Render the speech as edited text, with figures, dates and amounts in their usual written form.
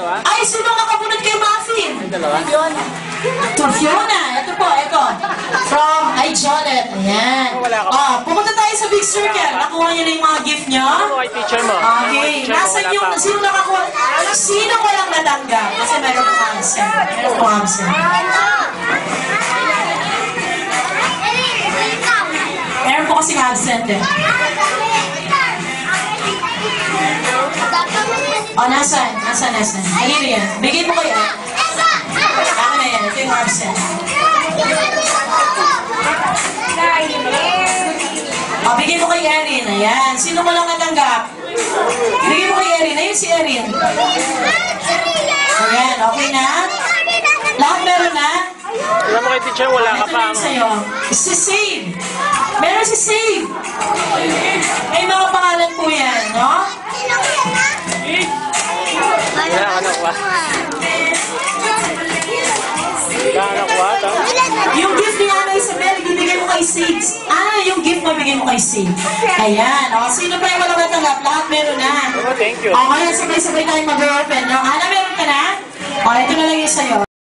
Ay, sino nakabunod kay Muffin? Fiona. To Fiona. Ito po, ito. From Jolet. Ayan. Pumunta tayo sa Big Circle. Nakuha niyo na yung mga gift niyo? Kay teacher mo. Okay. Nasaan yung, sino nakakuha? Sino walang natanggap? Kasi meron pong absent. Meron pong absent. Meron po kasing absent eh. Oh, nasaan? Halina yan. Bigay mo kayo. Akin na yan. Ito yung absent. Oh, bigay mo kay Erin. Ayan. Sino mo lang natanggap? Bigay mo kay Erin. Ayun si Erin. Ayan. Okay na? Lahat meron na? Alam mo kay teacher, wala ka pa. Ito sa'yo. Si Save. Meron si Save. May mga pangalan po yan, no? Wala ka nakuha. Wala ka nakuha, to? Yung gift ni Ana Isabel, ibibigay mo kay Save. Yung gift mo, bigay mo kay Save. Ayan. O, sino pa yung walang natanggap? Lahat meron na. Oh, thank you. O, ngayon, sabay-sabay tayo mag-open. No? Ana, meron ka na? O, ito na lang yung sa'yo.